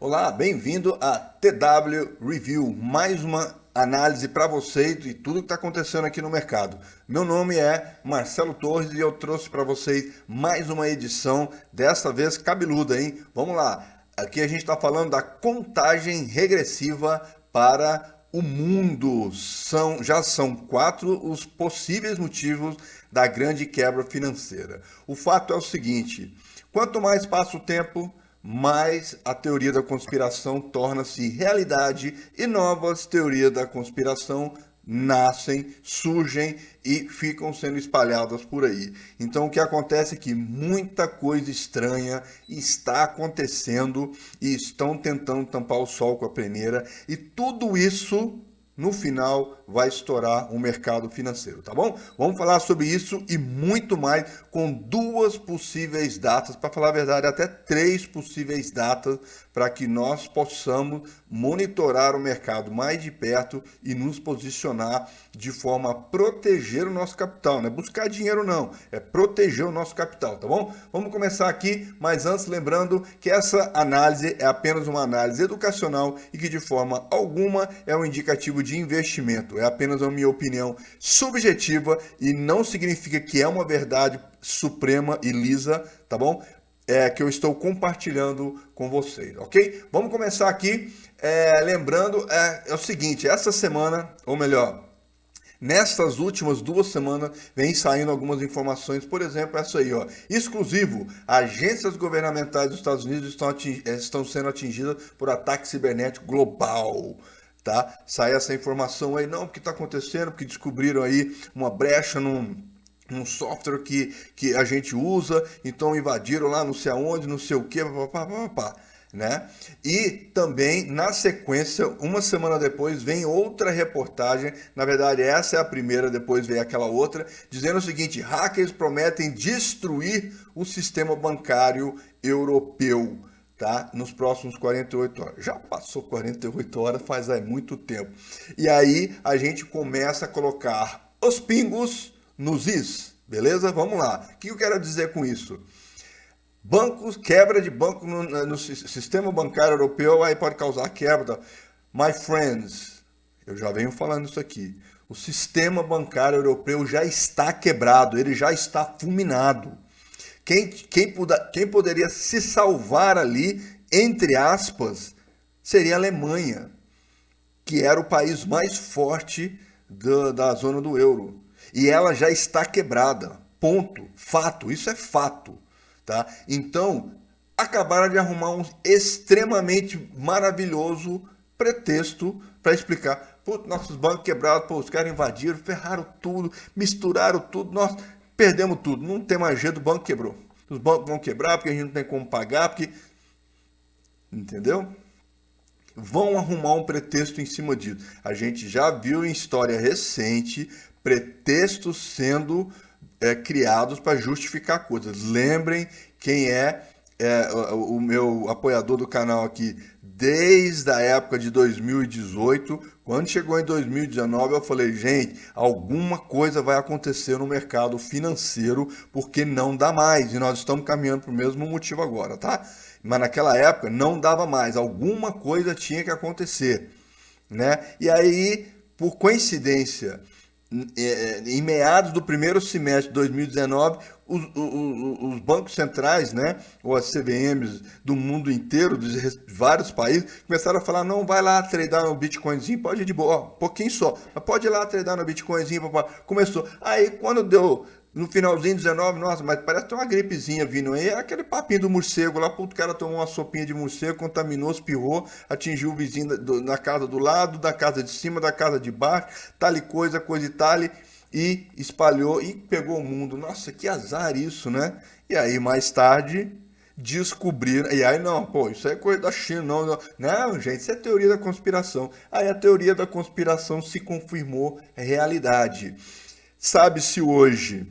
Olá, bem-vindo a TW Review, mais uma análise para você de tudo que está acontecendo aqui no mercado. Meu nome é Marcelo Torres e eu trouxe para vocês mais uma edição, dessa vez cabeluda, hein? Vamos lá, aqui a gente está falando da contagem regressiva para o mundo. Já são 4 os possíveis motivos da grande quebra financeira. O fato é o seguinte, quanto mais passa o tempo, mais a teoria da conspiração torna-se realidade e novas teorias da conspiração nascem, surgem e ficam sendo espalhadas por aí. Então o que acontece é que muita coisa estranha está acontecendo e estão tentando tampar o sol com a peneira e tudo isso no final vai estourar o mercado financeiro, tá bom? Vamos falar sobre isso e muito mais com 2 possíveis datas, para falar a verdade, até 3 possíveis datas para que nós possamos monitorar o mercado mais de perto e nos posicionar de forma a proteger o nosso capital, não é buscar dinheiro não, é proteger o nosso capital, tá bom? Vamos começar aqui, mas antes lembrando que essa análise é apenas uma análise educacional e que de forma alguma é um indicativo de investimento, é apenas a minha opinião subjetiva e não significa que é uma verdade suprema e lisa, tá bom? Que eu estou compartilhando com vocês, ok? Vamos começar aqui, lembrando, é o seguinte, essa semana, ou melhor, nestas últimas 2 semanas, vem saindo algumas informações, por exemplo, essa aí, ó, exclusivo, agências governamentais dos Estados Unidos estão sendo atingidas por ataque cibernético global. Tá? Sai essa informação aí, não, o que está acontecendo, porque descobriram aí uma brecha num software que a gente usa, então invadiram lá não sei aonde, não sei o que, papapá, né? E também, na sequência, uma semana depois, vem outra reportagem, na verdade essa é a primeira, depois vem aquela outra, dizendo o seguinte, hackers prometem destruir o sistema bancário europeu. Tá? Nos próximos 48 horas. Já passou 48 horas, faz aí muito tempo. E aí a gente começa a colocar os pingos nos is, beleza? Vamos lá. O que eu quero dizer com isso? Bancos, quebra de banco no sistema bancário europeu, aí pode causar quebra. My friends, eu já venho falando isso aqui. O sistema bancário europeu já está quebrado, ele já está fulminado. Quem poderia se salvar ali, entre aspas, seria a Alemanha, que era o país mais forte da zona do euro. E ela já está quebrada. Ponto. Fato. Isso é fato. Tá? Então, acabaram de arrumar um extremamente maravilhoso pretexto para explicar. Putz, nossos bancos quebrados, pô, os caras invadiram, ferraram tudo, misturaram tudo, nós perdemos tudo. Não tem mais jeito, o banco quebrou. Os bancos vão quebrar porque a gente não tem como pagar, porque... Entendeu? Vão arrumar um pretexto em cima disso. A gente já viu em história recente pretextos sendo criados para justificar coisas. Lembrem quem o meu apoiador do canal aqui desde a época de 2018. Quando chegou em 2019, eu falei, gente, alguma coisa vai acontecer no mercado financeiro porque não dá mais. E nós estamos caminhando para o mesmo motivo agora, tá? Mas naquela época não dava mais. Alguma coisa tinha que acontecer, né? E aí, por coincidência, em meados do primeiro semestre de 2019, os bancos centrais, né, ou as CVMs do mundo inteiro, de vários países, começaram a falar, não, vai lá tradar no Bitcoinzinho, pode ir de boa, pouquinho só, mas pode ir lá tradar no Bitcoinzinho, papai. Começou. Aí, quando deu no finalzinho 19, nossa, mas parece que tem uma gripezinha vindo aí, aquele papinho do morcego lá, o cara tomou uma sopinha de morcego, contaminou, espirrou, atingiu o vizinho na casa do lado, da casa de cima, da casa de baixo, tal coisa e tal, e espalhou e pegou o mundo. Nossa, que azar isso, né? E aí, mais tarde, descobriram, e aí não, pô, isso é coisa da China, não, gente, isso é teoria da conspiração. Aí a teoria da conspiração se confirmou realidade. Sabe-se hoje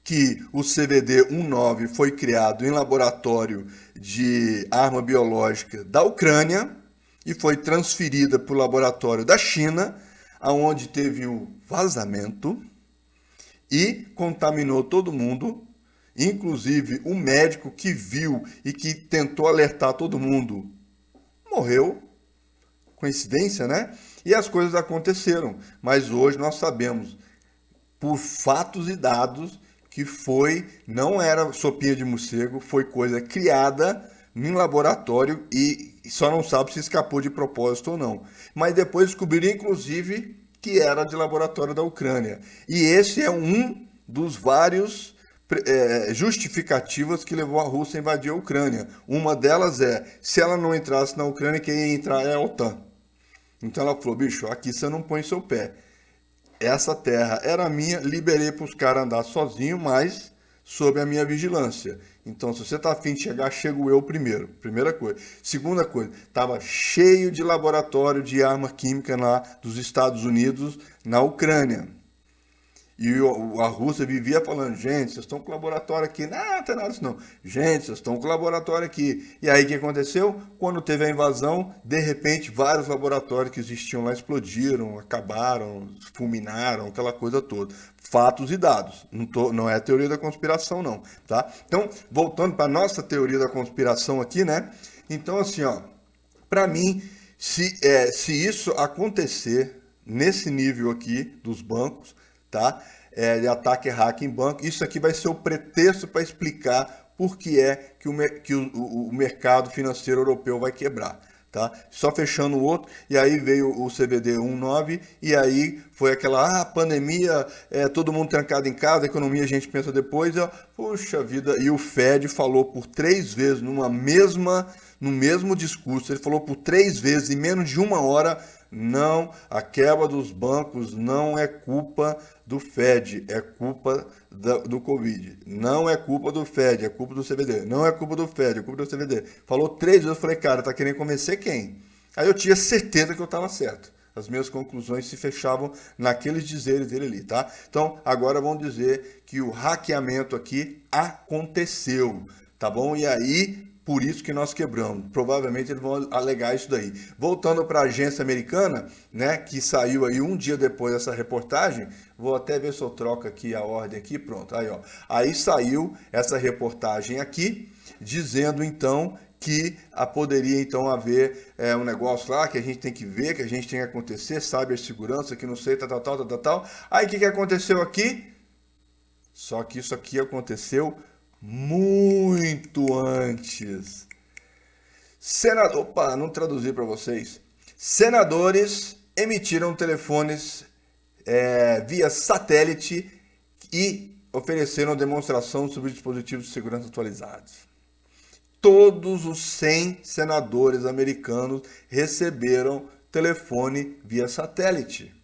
que o CVD-19 foi criado em laboratório de arma biológica da Ucrânia e foi transferida para o laboratório da China, aonde teve o vazamento e contaminou todo mundo, inclusive o médico que viu e que tentou alertar todo mundo morreu. Coincidência, né? E as coisas aconteceram. Mas hoje nós sabemos, por fatos e dados, que não era sopinha de morcego, foi coisa criada em laboratório e só não sabe se escapou de propósito ou não. Mas depois descobriram, inclusive, que era de laboratório da Ucrânia. E esse é um dos vários justificativas que levou a Rússia a invadir a Ucrânia. Uma delas é, se ela não entrasse na Ucrânia, quem ia entrar é a OTAN. Então ela falou, bicho, aqui você não põe seu pé. Essa terra era minha, liberei para os caras andar sozinho, mas sob a minha vigilância. Então, se você está afim de chegar, chego eu primeiro. Primeira coisa. Segunda coisa, estava cheio de laboratório de arma química lá dos Estados Unidos, na Ucrânia. E a Rússia vivia falando, gente, vocês estão com laboratório aqui. Não tem nada disso não. Gente, vocês estão com laboratório aqui. E aí o que aconteceu? Quando teve a invasão, de repente vários laboratórios que existiam lá explodiram, acabaram, fulminaram, aquela coisa toda. Fatos e dados. Não é teoria da conspiração não, tá? Então, voltando para a nossa teoria da conspiração aqui, né? Então, assim, ó, para mim, se isso acontecer nesse nível aqui dos bancos, tá? De ataque e hack em banco. Isso aqui vai ser o pretexto para explicar por que é que o mercado financeiro europeu vai quebrar. Tá? Só fechando o outro, e aí veio o CBD 19, e aí foi aquela pandemia, todo mundo trancado em casa, economia a gente pensa depois, puxa vida, e o Fed falou por 3 vezes no mesmo discurso, ele falou por 3 vezes em menos de 1 hora, não, a quebra dos bancos não é culpa do Fed, é culpa do Covid. Não é culpa do Fed, é culpa do CBD. Não é culpa do Fed, é culpa do CBD. Falou 3 vezes, eu falei, cara, tá querendo convencer quem? Aí eu tinha certeza que eu estava certo. As minhas conclusões se fechavam naqueles dizeres dele ali, tá? Então, agora vamos dizer que o hackeamento aqui aconteceu, tá bom? E aí, por isso que nós quebramos. Provavelmente eles vão alegar isso daí. Voltando para a agência americana, né, que saiu aí um dia depois dessa reportagem, vou até ver se eu troco aqui a ordem aqui, pronto. Aí, ó. Aí saiu essa reportagem aqui, dizendo então que poderia então haver um negócio lá que a gente tem que ver, que a gente tem que acontecer, cibersegurança, que não sei, tal. Aí o que aconteceu aqui? Só que isso aqui aconteceu muito antes. Opa, não traduzi para vocês. Senadores emitiram telefones via satélite e ofereceram demonstração sobre dispositivos de segurança atualizados. Todos os 100 senadores americanos receberam telefone via satélite.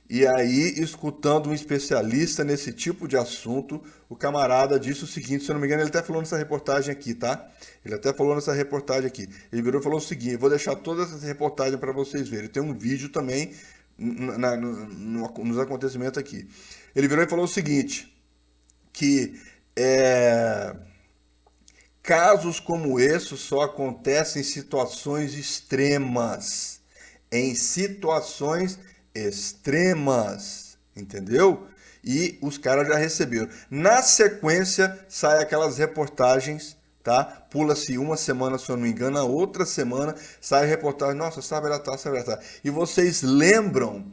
E aí, escutando um especialista nesse tipo de assunto, o camarada disse o seguinte, se eu não me engano, ele até falou nessa reportagem aqui, tá? Ele até falou nessa reportagem aqui. Ele virou e falou o seguinte, eu vou deixar todas essas reportagens para vocês verem. Tem um vídeo também nos acontecimentos aqui. Ele virou e falou o seguinte, que casos como esse só acontecem em situações extremas. Em situações extremas, entendeu? E os caras já receberam. Na sequência, sai aquelas reportagens, tá? Pula-se uma semana, se eu não me engano, a outra semana sai a reportagem, nossa, sabe ela tá. E vocês lembram,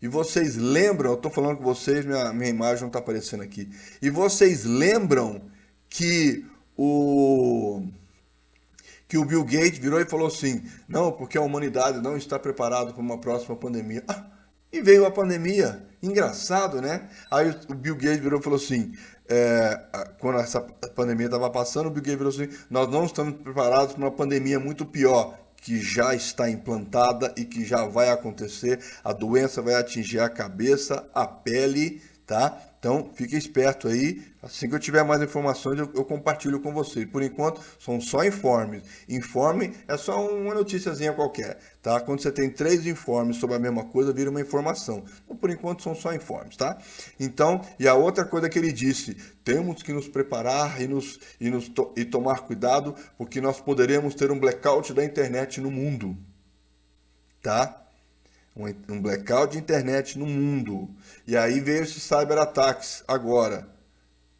eu tô falando com vocês, minha imagem não tá aparecendo aqui. E vocês lembram que o Bill Gates virou e falou assim, não, porque a humanidade não está preparada para uma próxima pandemia. E veio a pandemia. Engraçado, né? Aí o Bill Gates virou e falou assim, quando essa pandemia estava passando, o Bill Gates virou assim, nós não estamos preparados para uma pandemia muito pior, que já está implantada e que já vai acontecer. A doença vai atingir a cabeça, a pele, tá? Então, fique esperto aí. Assim que eu tiver mais informações, eu compartilho com vocês. Por enquanto, são só informes. Informe é só uma noticiazinha qualquer, tá? Quando você tem 3 informes sobre a mesma coisa, vira uma informação. Então, por enquanto, são só informes, tá? Então, e a outra coisa que ele disse, temos que nos preparar e tomar cuidado, porque nós poderemos ter um blackout da internet no mundo, tá? Um blackout de internet no mundo. E aí veio esses cyberataques agora,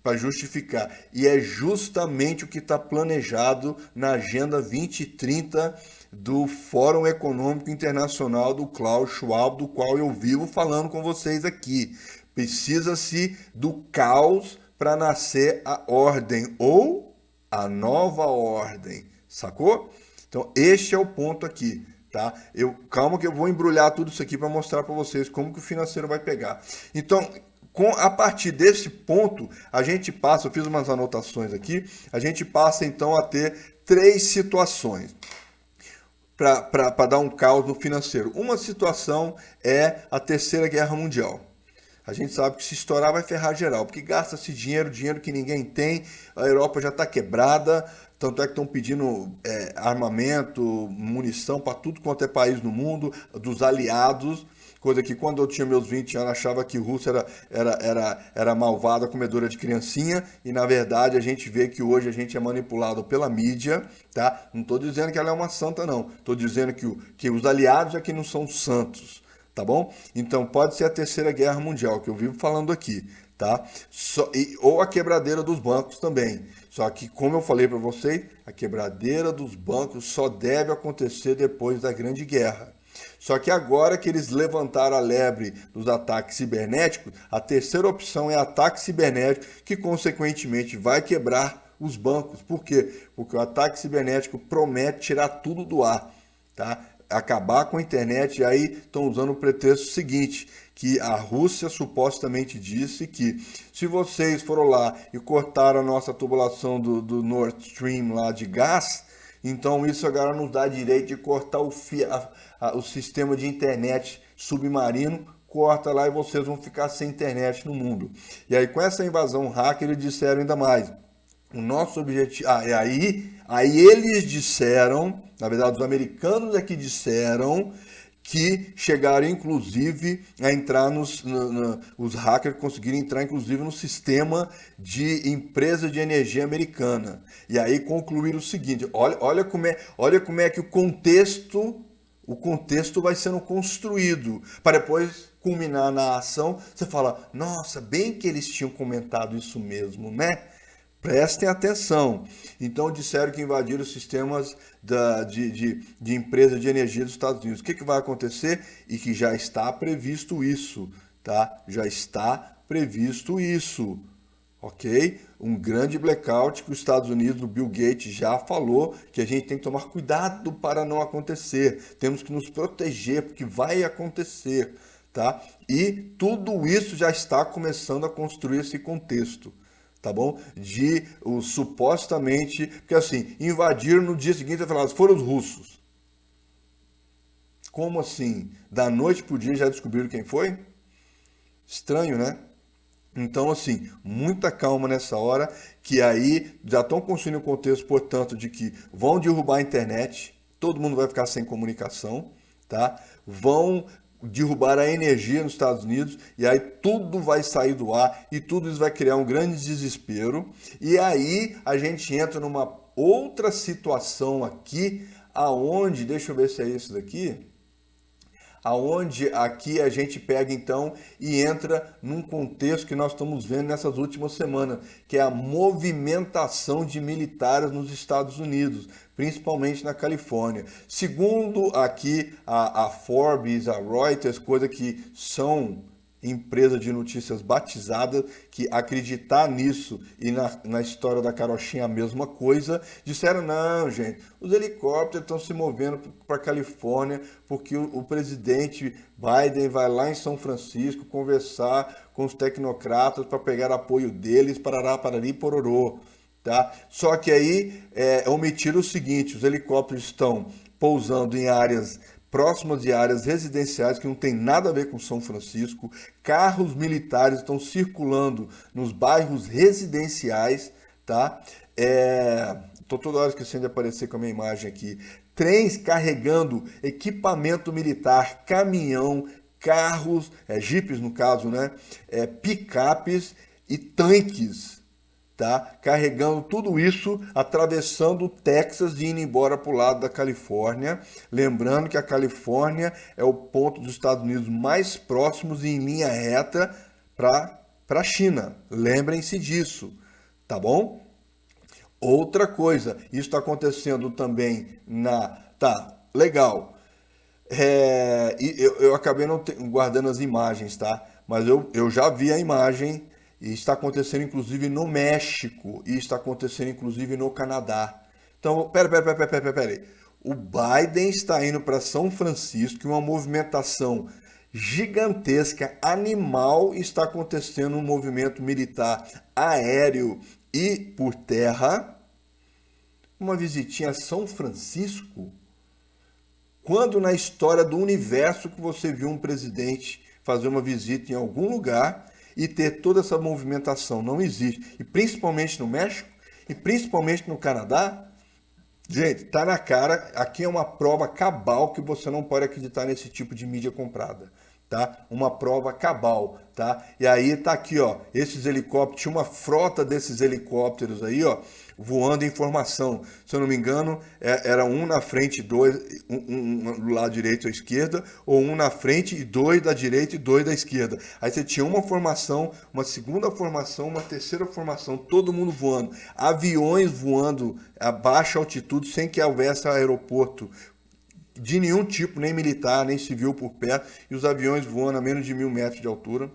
para justificar. E é justamente o que está planejado na Agenda 2030 do Fórum Econômico Internacional do Klaus Schwab, do qual eu vivo falando com vocês aqui. Precisa-se do caos para nascer a ordem ou a nova ordem, sacou? Então, este é o ponto aqui, tá? Calma que eu vou embrulhar tudo isso aqui para mostrar para vocês como que o financeiro vai pegar. Então, a partir desse ponto, a gente passa, eu fiz umas anotações aqui, a gente passa então a ter 3 situações para dar um caos no financeiro. Uma situação é a Terceira Guerra Mundial. A gente sabe que se estourar vai ferrar geral, porque gasta-se dinheiro que ninguém tem, a Europa já está quebrada, tanto é que estão pedindo armamento, munição para tudo quanto é país no mundo, dos aliados, coisa que quando eu tinha meus 20 anos achava que Rússia era malvada, comedora de criancinha, e na verdade a gente vê que hoje a gente é manipulado pela mídia, tá? Não estou dizendo que ela é uma santa não, estou dizendo que os aliados é que não são santos. Tá bom? Então pode ser a Terceira Guerra Mundial, que eu vivo falando aqui, tá? Ou a quebradeira dos bancos também. Só que, como eu falei para vocês, a quebradeira dos bancos só deve acontecer depois da Grande Guerra. Só que agora que eles levantaram a lebre dos ataques cibernéticos, a terceira opção é ataque cibernético, que consequentemente vai quebrar os bancos. Por quê? Porque o ataque cibernético promete tirar tudo do ar, tá? Acabar com a internet, e aí estão usando o pretexto seguinte, que a Rússia supostamente disse que se vocês foram lá e cortaram a nossa tubulação do Nord Stream lá de gás, então isso agora nos dá direito de cortar o sistema de internet submarino, corta lá e vocês vão ficar sem internet no mundo. E aí com essa invasão hacker eles disseram ainda mais, o nosso objetivo... Aí eles disseram, na verdade os americanos é que disseram que chegaram inclusive a entrar os hackers conseguiram entrar inclusive no sistema de empresa de energia americana. E aí concluíram o seguinte, olha como é que o contexto vai sendo construído, para depois culminar na ação, você fala, nossa, bem que eles tinham comentado isso mesmo, né? Prestem atenção. Então disseram que invadiram os sistemas de empresa de energia dos Estados Unidos. O que vai acontecer? E que já está previsto isso, tá? Já está previsto isso, ok? Um grande blackout que os Estados Unidos, o Bill Gates já falou que a gente tem que tomar cuidado para não acontecer. Temos que nos proteger porque vai acontecer, tá? E tudo isso já está começando a construir esse contexto. Tá bom? Supostamente, porque assim, invadiram no dia seguinte, foram os russos. Como assim? Da noite pro dia já descobriram quem foi? Estranho, né? Então, assim, muita calma nessa hora, que aí já estão construindo o contexto, portanto, de que vão derrubar a internet, todo mundo vai ficar sem comunicação, tá? Vão derrubar a energia nos Estados Unidos e aí tudo vai sair do ar e tudo isso vai criar um grande desespero. E aí a gente entra numa outra situação aqui, aonde, deixa eu ver se é isso daqui, aonde aqui a gente pega então e entra num contexto que nós estamos vendo nessas últimas semanas, que é a movimentação de militares nos Estados Unidos, principalmente na Califórnia. Segundo aqui a Forbes, a Reuters, coisa que são empresas de notícias batizadas, que acreditar nisso e na história da carochinha a mesma coisa, disseram, não, gente, os helicópteros estão se movendo para a Califórnia porque o presidente Biden vai lá em São Francisco conversar com os tecnocratas para pegar apoio deles, parará, parari, pororô. Tá? Só que aí omitiram o seguinte, os helicópteros estão pousando em áreas próximas de áreas residenciais que não tem nada a ver com São Francisco, carros militares estão circulando nos bairros residenciais, tá? Tô toda hora esquecendo de aparecer com a minha imagem aqui. Trens carregando equipamento militar, caminhão, carros, jipes no caso, né? Picapes e tanques, tá? Carregando tudo isso, atravessando o Texas e indo embora para o lado da Califórnia. Lembrando que a Califórnia é o ponto dos Estados Unidos mais próximos e em linha reta para para a China. Lembrem-se disso, tá bom? Outra coisa, isso está acontecendo também na... Tá, legal. Eu acabei não guardando as imagens, tá? Mas eu já vi a imagem e está acontecendo inclusive no México e está acontecendo inclusive no Canadá. Então, pera aí. O Biden está indo para São Francisco e uma movimentação gigantesca, animal, está acontecendo um movimento militar aéreo e por terra. Uma visitinha a São Francisco? Quando na história do universo que você viu um presidente fazer uma visita em algum lugar e ter toda essa movimentação? Não existe. E principalmente no México, e principalmente no Canadá. Gente, tá na cara, aqui é uma prova cabal que você não pode acreditar nesse tipo de mídia comprada, tá? Uma prova cabal, tá? E aí tá aqui, ó, esses helicópteros, tinha uma frota desses helicópteros aí, ó, voando em formação. Se eu não me engano, era um na frente, dois, um do lado direito à esquerda, ou um na frente e dois da direita e dois da esquerda. Aí você tinha uma formação, uma segunda formação, uma terceira formação, todo mundo voando. Aviões voando a baixa altitude sem que houvesse aeroporto de nenhum tipo, nem militar, nem civil por perto, e os aviões voando a menos de 1.000 metros de altura.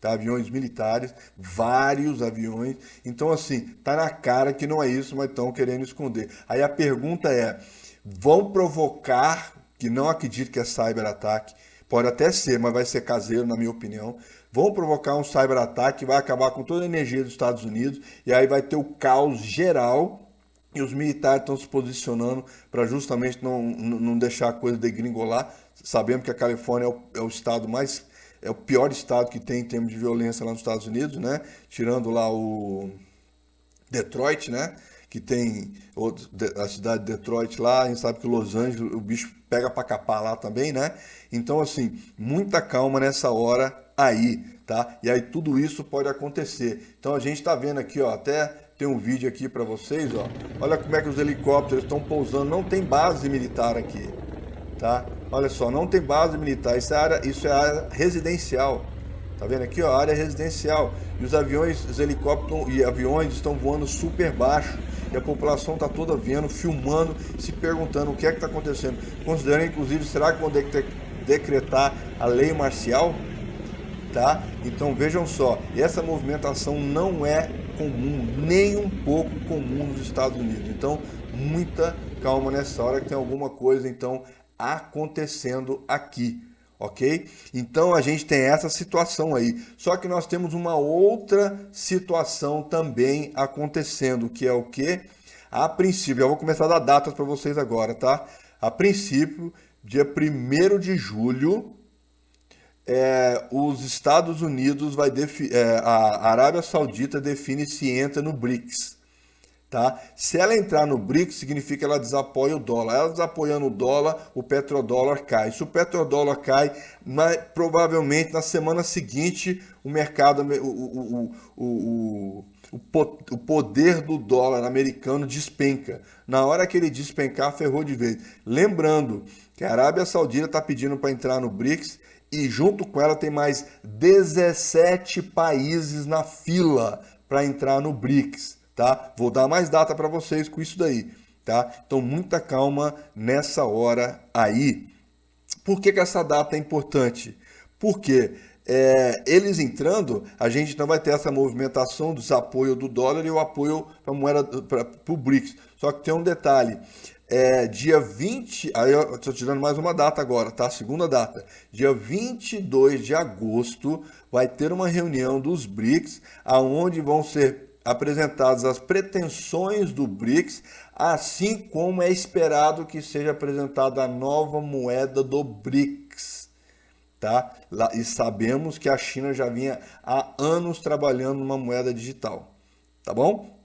Tá? Aviões militares, vários aviões. Então, assim, tá na cara que não é isso, mas estão querendo esconder. Aí a pergunta é, vão provocar, que não acredito que é cyberataque, pode até ser, mas vai ser caseiro, na minha opinião, vão provocar um cyberataque que vai acabar com toda a energia dos Estados Unidos, e aí vai ter o caos geral, e os militares estão se posicionando para justamente não deixar a coisa degringolar. Sabemos que a Califórnia é o estado mais... É o pior estado que tem em termos de violência lá nos Estados Unidos, né? Tirando lá o Detroit, né? Que tem a cidade de Detroit lá, a gente sabe que Los Angeles, o bicho pega pra capar lá também, né? Então, assim, muita calma nessa hora aí, tá? E aí tudo isso pode acontecer. Então a gente tá vendo aqui, ó, até tem um vídeo aqui para vocês, ó. Olha como é que os helicópteros estão pousando, não tem base militar aqui, tá? Olha só, não tem base militar, isso é área residencial. Tá vendo aqui, ó, área residencial. E os aviões, os helicópteros e aviões estão voando super baixo. E a população está toda vendo, filmando, se perguntando o que é que está acontecendo. Considerando, inclusive, será que vão decretar a lei marcial? Tá? Então vejam só, essa movimentação não é comum, nem um pouco comum nos Estados Unidos. Então, muita calma nessa hora que tem alguma coisa, então, acontecendo aqui, ok? Então a gente tem essa situação aí. Só que nós temos uma outra situação também acontecendo, que é o que? A princípio, eu vou começar a dar datas para vocês agora, tá? A princípio, dia 1º de julho, os Estados Unidos a Arábia Saudita define se entra no BRICS. Tá? Se ela entrar no BRICS, significa que ela desapoia o dólar. Ela desapoiando o dólar, o petrodólar cai. Se o petrodólar cai, provavelmente na semana seguinte o mercado, o poder do dólar americano despenca. Na hora que ele despencar, ferrou de vez. Lembrando que a Arábia Saudita está pedindo para entrar no BRICS e junto com ela tem mais 17 países na fila para entrar no BRICS. Tá? Vou dar mais data para vocês com isso daí, tá? Então muita calma nessa hora aí. Por que essa data é importante? Porque eles entrando, a gente não vai ter essa movimentação do desapoio do dólar e o apoio para a moeda para o BRICS. Só que tem um detalhe. Dia 20, aí eu estou tirando mais uma data agora, tá? Segunda data. Dia 22 de agosto vai ter uma reunião dos BRICS, aonde vão ser apresentadas as pretensões do BRICS, assim como é esperado que seja apresentada a nova moeda do BRICS, tá? E sabemos que a China já vinha há anos trabalhando numa moeda digital, tá bom?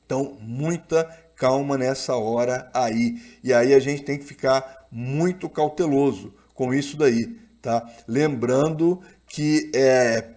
Então, muita calma nessa hora aí. E aí a gente tem que ficar muito cauteloso com isso daí, tá? Lembrando que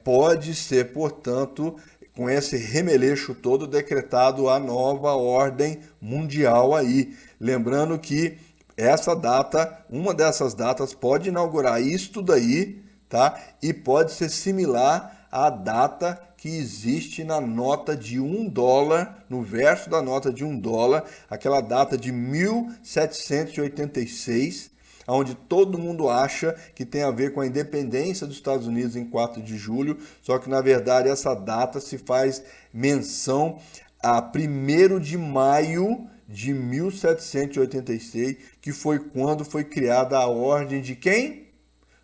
pode ser, portanto, com esse remeleixo todo decretado a nova ordem mundial aí. Lembrando que essa data, uma dessas datas pode inaugurar isto daí, tá? E pode ser similar à data que existe na nota de $1, no verso da nota de $1, aquela data de 1786, onde todo mundo acha que tem a ver com a independência dos Estados Unidos em 4 de julho, só que na verdade essa data se faz menção a 1º de maio de 1786, que foi quando foi criada a ordem de quem?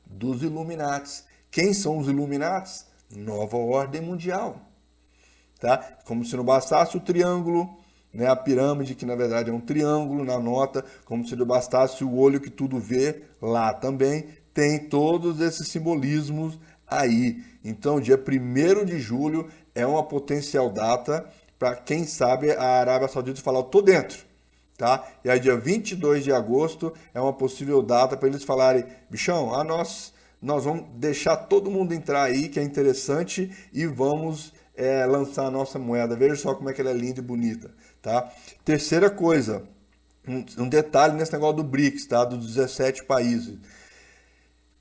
Dos Illuminatis. Quem são os Illuminatis? Nova Ordem Mundial. Tá? Como se não bastasse o triângulo, né, a pirâmide, que na verdade é um triângulo na nota, como se não bastasse o olho que tudo vê, lá também tem todos esses simbolismos aí. Então, dia 1º de julho é uma potencial data para, quem sabe, a Arábia Saudita falar, eu tô dentro. Tá? E aí, dia 22 de agosto é uma possível data para eles falarem, bichão, nós vamos deixar todo mundo entrar aí, que é interessante, e vamos lançar a nossa moeda. Veja só como é que ela é linda e bonita. Tá? Terceira coisa, um detalhe nesse negócio do BRICS, tá? Dos 17 países.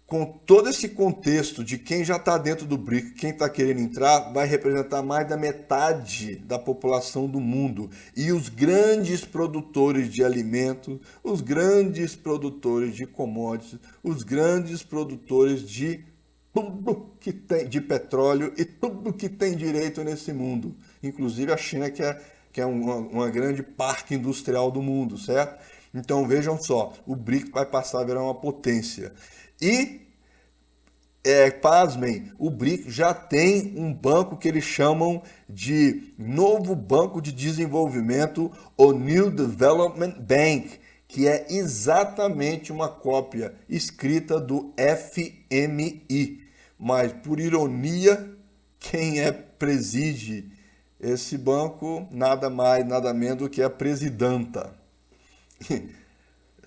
Com todo esse contexto de quem já está dentro do BRICS, quem está querendo entrar, vai representar mais da metade da população do mundo. E os grandes produtores de alimentos, os grandes produtores de commodities, os grandes produtores de tudo que tem de petróleo e tudo que tem direito nesse mundo. Inclusive a China, que é uma grande parque industrial do mundo, certo? Então vejam só, o BRICS vai passar a virar uma potência. E, pasmem, o BRICS já tem um banco que eles chamam de Novo Banco de Desenvolvimento, ou New Development Bank, que é exatamente uma cópia escrita do FMI. Mas, por ironia, quem preside esse banco, nada mais, nada menos do que a presidenta.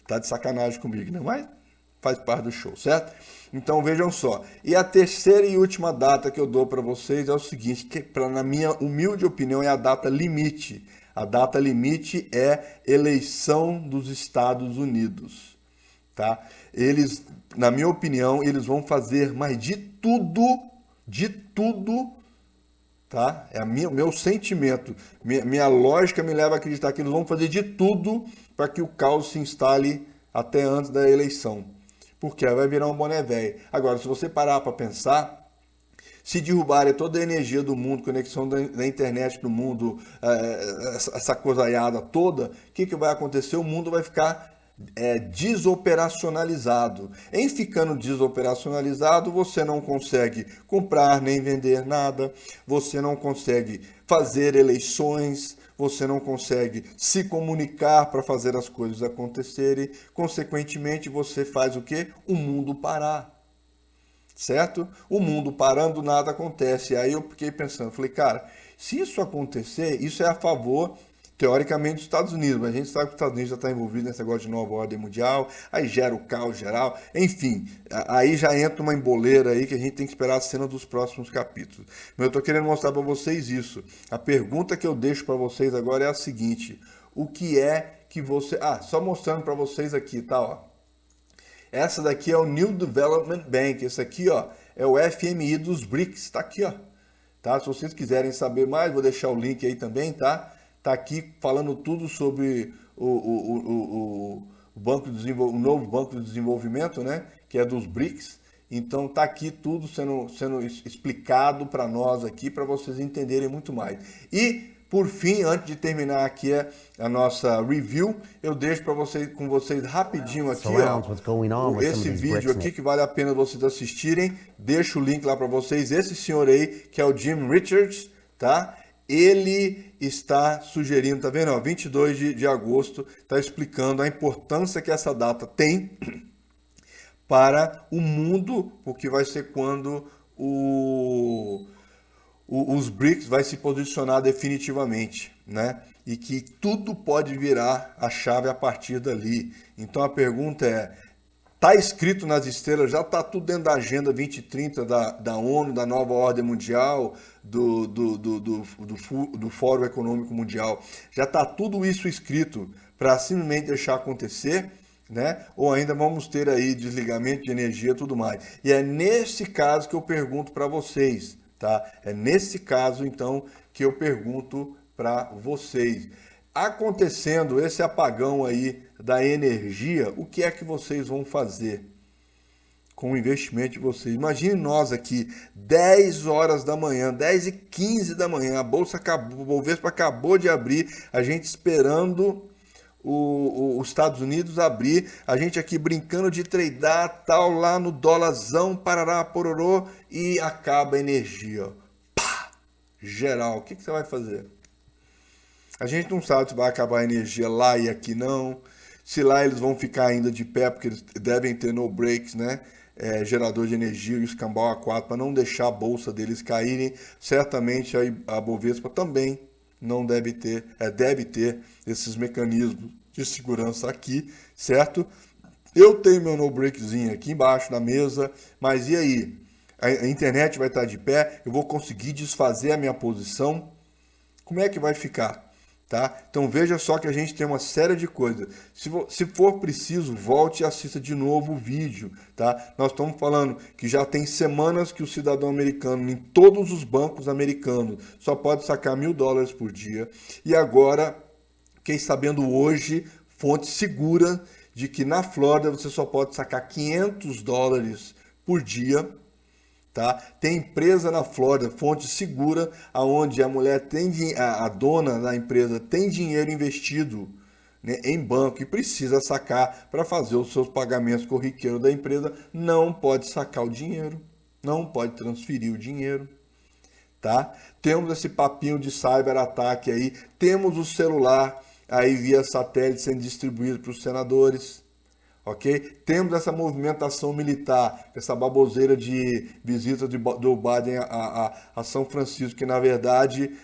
Tá de sacanagem comigo, né? Mas faz parte do show, certo? Então vejam só. E a terceira e última data que eu dou para vocês é o seguinte, que na minha humilde opinião é a data limite. A data limite é eleição dos Estados Unidos, tá? Eles, na minha opinião, eles vão fazer mais de tudo, tá? É o meu sentimento, minha lógica me leva a acreditar que eles vão fazer de tudo para que o caos se instale até antes da eleição. Porque vai virar um boné velho. Agora, se você parar para pensar, se derrubarem toda a energia do mundo, conexão da internet do mundo, essa coisaiada toda, o que vai acontecer? O mundo vai ficar desoperacionalizado. Em ficando desoperacionalizado, você não consegue comprar nem vender nada, você não consegue fazer eleições, você não consegue se comunicar para fazer as coisas acontecerem, consequentemente você faz o quê? O mundo parar. Certo? O mundo parando, nada acontece. Aí eu fiquei pensando, falei, cara, se isso acontecer, isso é a favor, teoricamente, dos Estados Unidos, mas a gente sabe que os Estados Unidos já está envolvido nesse negócio de nova ordem mundial, aí gera o caos geral, enfim, aí já entra uma emboleira aí que a gente tem que esperar a cena dos próximos capítulos. Mas eu estou querendo mostrar para vocês isso. A pergunta que eu deixo para vocês agora é a seguinte, o que é que você... só mostrando para vocês aqui, tá, ó. Essa daqui é o New Development Bank, esse aqui, ó, é o FMI dos BRICS, tá aqui, ó. Tá? Se vocês quiserem saber mais, vou deixar o link aí também, tá? Tá aqui falando tudo sobre o novo Banco de Desenvolvimento, né? Que é dos BRICS. Então tá aqui tudo sendo explicado para nós aqui, para vocês entenderem muito mais. E por fim, antes de terminar aqui a nossa review, eu deixo com vocês rapidinho aqui, ó, esse vídeo aqui que vale a pena vocês assistirem. Deixo o link lá para vocês. Esse senhor aí, que é o Jim Richards, tá? Ele está sugerindo, tá vendo? Ó, 22 de agosto, está explicando a importância que essa data tem para o mundo, porque vai ser quando os BRICS vai se posicionar definitivamente, né? E que tudo pode virar a chave a partir dali. Então a pergunta é, tá escrito nas estrelas, já tá tudo dentro da Agenda 2030 da ONU, da Nova Ordem Mundial, do Fórum Econômico Mundial, já tá tudo isso escrito para simplesmente deixar acontecer, né? Ou ainda vamos ter aí desligamento de energia e tudo mais. E é nesse caso que eu pergunto para vocês, tá? É nesse caso, então, que eu pergunto para vocês. Acontecendo esse apagão aí da energia, o que é que vocês vão fazer com o investimento de vocês? Imagine nós aqui, 10 horas da manhã, 10h15 da manhã, a Bolsa acabou, o Bovespa acabou de abrir, a gente esperando os Estados Unidos abrir, a gente aqui brincando de tradar, tal, lá no dólarzão, parará, pororô, e acaba a energia. Pá! Geral, o que você vai fazer? A gente não sabe se vai acabar a energia lá e aqui não, se lá eles vão ficar ainda de pé, porque eles devem ter no breaks, né? Gerador de energia e o escambau A4 para não deixar a bolsa deles caírem. Certamente a Bovespa também não deve ter esses mecanismos de segurança aqui, certo? Eu tenho meu no breakzinho aqui embaixo na mesa, mas e aí? A internet vai estar de pé? Eu vou conseguir desfazer a minha posição? Como é que vai ficar? Tá? Então veja só que a gente tem uma série de coisas. Se for preciso, volte e assista de novo o vídeo. Tá? Nós estamos falando que já tem semanas que o cidadão americano, em todos os bancos americanos, só pode sacar $1.000 por dia. E agora, fiquei sabendo hoje, fonte segura, de que na Flórida você só pode sacar $500 por dia. Tá? Tem empresa na Flórida, fonte segura, aonde a mulher tem a dona da empresa tem dinheiro investido, né, em banco e precisa sacar para fazer os seus pagamentos corriqueiros da empresa, não pode sacar o dinheiro, não pode transferir o dinheiro, tá? Temos esse papinho de cyberataque aí, temos o celular aí via satélite sendo distribuído para os senadores. Ok? Temos essa movimentação militar, essa baboseira de visita do Biden a São Francisco, que na verdade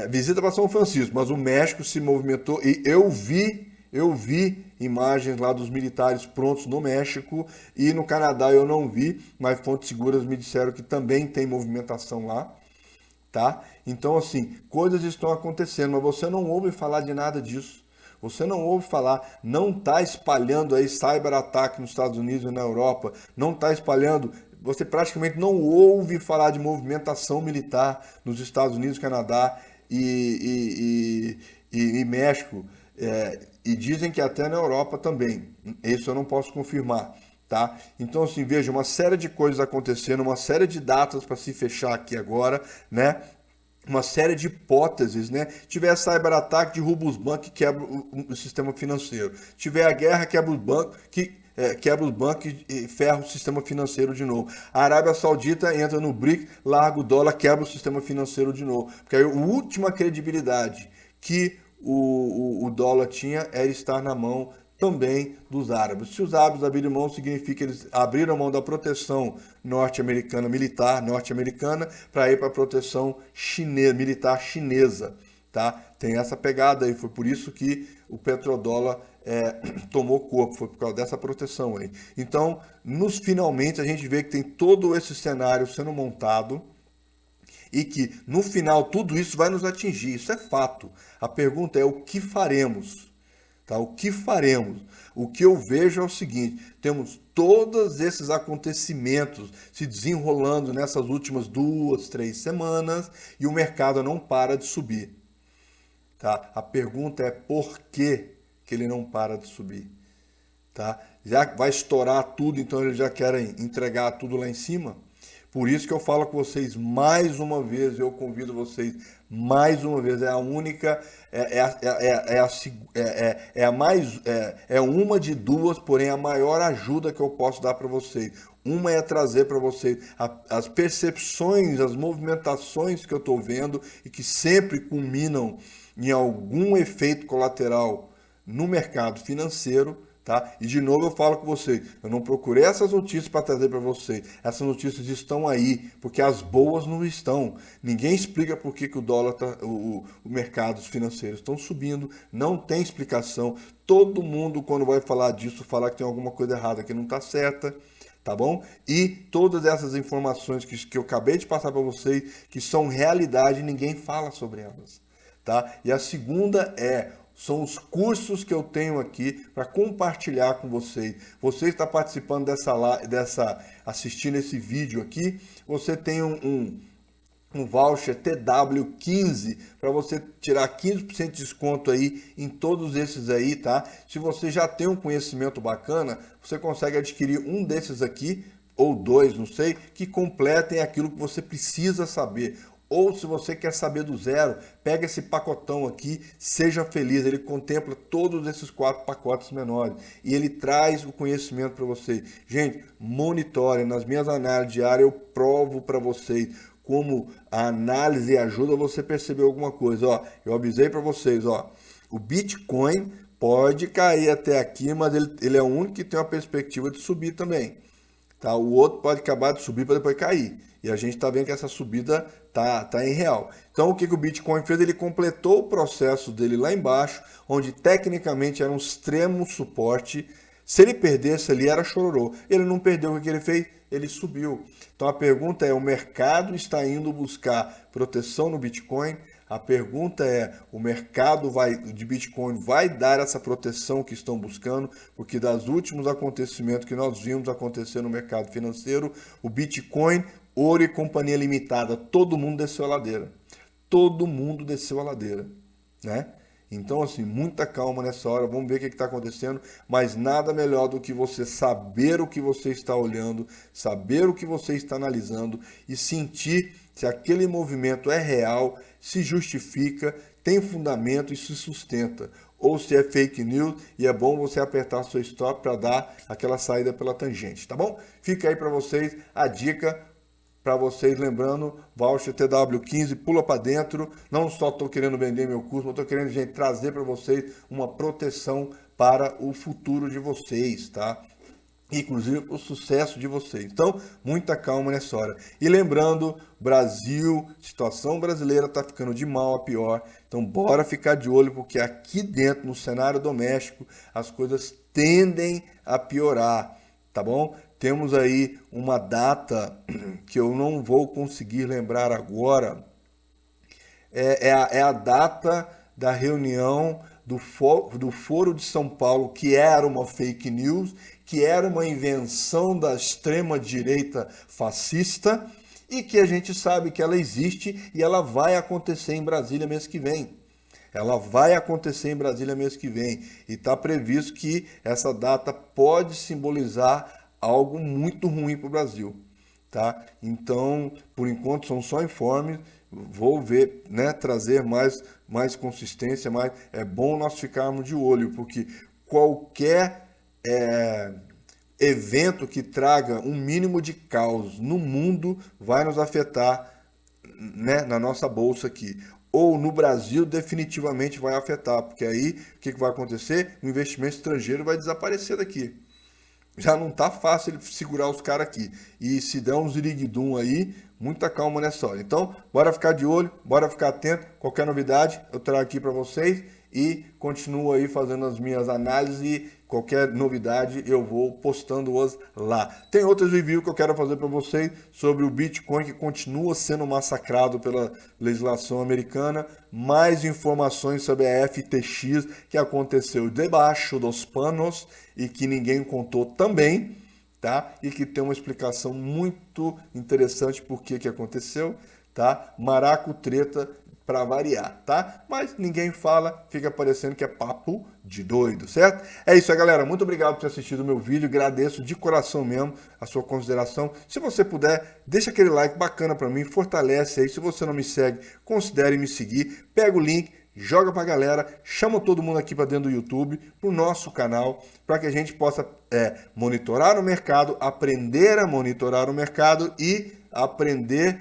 visita para São Francisco, mas o México se movimentou e eu vi imagens lá dos militares prontos no México e no Canadá eu não vi, mas fontes seguras me disseram que também tem movimentação lá. Tá? Então, assim, coisas estão acontecendo, mas você não ouve falar de nada disso. Você não ouve falar, não está espalhando aí cyberataque nos Estados Unidos e na Europa, não está espalhando, você praticamente não ouve falar de movimentação militar nos Estados Unidos, Canadá e México. E dizem que até na Europa também. Isso eu não posso confirmar. Tá? Então, assim, veja, uma série de coisas acontecendo, uma série de datas para se fechar aqui agora, né? Uma série de hipóteses, né? Tiver cyberataque, derruba os bancos e quebra o sistema financeiro. Tiver a guerra, quebra os bancos, quebra os bancos e ferra o sistema financeiro de novo. A Arábia Saudita entra no BRIC, larga o dólar, quebra o sistema financeiro de novo. Porque aí a última credibilidade que o dólar tinha era estar na mão também dos árabes. Se os árabes abriram mão, significa que eles abriram mão da proteção norte-americana, militar norte-americana, para ir para a proteção militar chinesa. Tá? Tem essa pegada aí, foi por isso que o petrodólar tomou corpo, foi por causa dessa proteção aí. Então, finalmente, a gente vê que tem todo esse cenário sendo montado, e que no final tudo isso vai nos atingir, isso é fato. A pergunta é o que faremos? Tá? O que faremos? O que eu vejo é o seguinte, temos todos esses acontecimentos se desenrolando nessas últimas 2, 3 semanas e o mercado não para de subir. Tá? A pergunta é por que ele não para de subir? Tá? Já vai estourar tudo, então eles já querem entregar tudo lá em cima? Por isso que eu falo com vocês mais uma vez, eu convido vocês mais uma vez, é uma de duas, porém a maior ajuda que eu posso dar para vocês. Uma é trazer para vocês as percepções, as movimentações que eu estou vendo e que sempre culminam em algum efeito colateral no mercado financeiro. Tá? E de novo eu falo com vocês, eu não procurei essas notícias para trazer para vocês, essas notícias estão aí, porque as boas não estão. Ninguém explica por que o dólar, o mercados financeiros estão subindo, não tem explicação. Todo mundo quando vai falar disso, fala que tem alguma coisa errada, que não está certa. Tá bom? E todas essas informações que eu acabei de passar para vocês, que são realidade, ninguém fala sobre elas. Tá? E a segunda é são os cursos que eu tenho aqui para compartilhar com vocês. Você está participando assistindo esse vídeo aqui, você tem um voucher TW15 para você tirar 15% de desconto aí em todos esses aí, tá? Se você já tem um conhecimento bacana, você consegue adquirir um desses aqui, ou dois, não sei, que completem aquilo que você precisa saber. Ou se você quer saber do zero, pega esse pacotão aqui, seja feliz. Ele contempla todos esses 4 pacotes menores e ele traz o conhecimento para vocês. Gente, monitorem. Nas minhas análises diárias eu provo para vocês como a análise ajuda você a perceber alguma coisa. Ó, eu avisei para vocês, ó, o Bitcoin pode cair até aqui, mas ele é o único que tem uma perspectiva de subir também. Tá? O outro pode acabar de subir para depois cair. E a gente está vendo que essa subida tá em real. Então o que o Bitcoin fez? Ele completou o processo dele lá embaixo, onde tecnicamente era um extremo suporte. Se ele perdesse ali, era chororô. Ele não perdeu, o que ele fez? Ele subiu. Então a pergunta é, o mercado está indo buscar proteção no Bitcoin? A pergunta é, o mercado de Bitcoin vai dar essa proteção que estão buscando? Porque dos últimos acontecimentos que nós vimos acontecer no mercado financeiro, o Bitcoin, ouro e companhia limitada, todo mundo desceu a ladeira. Todo mundo desceu a ladeira, né? Então, assim, muita calma nessa hora, vamos ver o que está acontecendo, mas nada melhor do que você saber o que você está olhando, saber o que você está analisando e sentir se aquele movimento é real, se justifica, tem fundamento e se sustenta. Ou se é fake news e é bom você apertar seu stop para dar aquela saída pela tangente, tá bom? Fica aí para vocês a dica. Para vocês, lembrando, voucher TW15, pula para dentro. Não só estou querendo vender meu curso, mas estou querendo, gente, trazer para vocês uma proteção para o futuro de vocês, tá? Inclusive o sucesso de vocês. Então, muita calma nessa hora. E lembrando, Brasil, situação brasileira está ficando de mal a pior. Então, bora ficar de olho, porque aqui dentro, no cenário doméstico, as coisas tendem a piorar, tá bom? Temos aí uma data que eu não vou conseguir lembrar agora. É a data da reunião do Foro de São Paulo, que era uma fake news, que era uma invenção da extrema-direita fascista e que a gente sabe que ela existe e ela vai acontecer em Brasília mês que vem. Ela vai acontecer em Brasília mês que vem e está previsto que essa data pode simbolizar algo muito ruim para o Brasil, tá? Então, por enquanto são só informes, vou ver, né, trazer mais consistência, mas é bom nós ficarmos de olho, porque qualquer evento que traga um mínimo de caos no mundo vai nos afetar, né, na nossa bolsa aqui. Ou no Brasil definitivamente vai afetar, porque aí o que vai acontecer? O investimento estrangeiro vai desaparecer daqui. Já não tá fácil ele segurar os caras aqui. E se der um ziriguidum aí, muita calma nessa hora. Então, bora ficar de olho, bora ficar atento. Qualquer novidade eu trago aqui para vocês e continuo aí fazendo as minhas análises e qualquer novidade eu vou postando-as lá. Tem outras reviews que eu quero fazer para vocês sobre o Bitcoin que continua sendo massacrado pela legislação americana. Mais informações sobre a FTX que aconteceu debaixo dos panos e que ninguém contou também, tá? E que tem uma explicação muito interessante por que aconteceu, tá? Maraco treta para variar, tá? Mas ninguém fala, fica parecendo que é papo de doido, certo? É isso aí, galera. Muito obrigado por ter assistido o meu vídeo. Agradeço de coração mesmo a sua consideração. Se você puder, deixa aquele like bacana para mim, fortalece aí. Se você não me segue, considere me seguir. Pega o link, joga pra galera, chama todo mundo aqui para dentro do YouTube, pro nosso canal, para que a gente possa monitorar o mercado, aprender a monitorar o mercado e aprender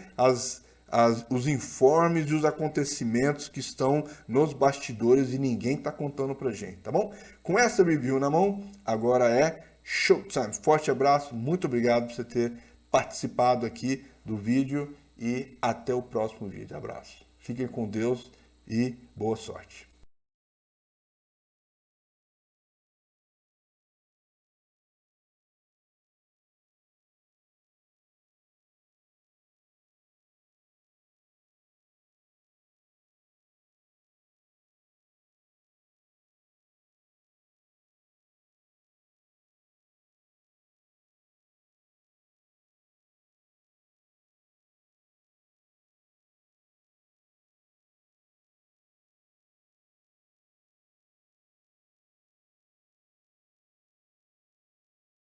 os informes e os acontecimentos que estão nos bastidores e ninguém está contando pra gente, tá bom? Com essa review na mão, agora é showtime. Forte abraço, muito obrigado por você ter participado aqui do vídeo e até o próximo vídeo. Abraço. Fiquem com Deus e boa sorte.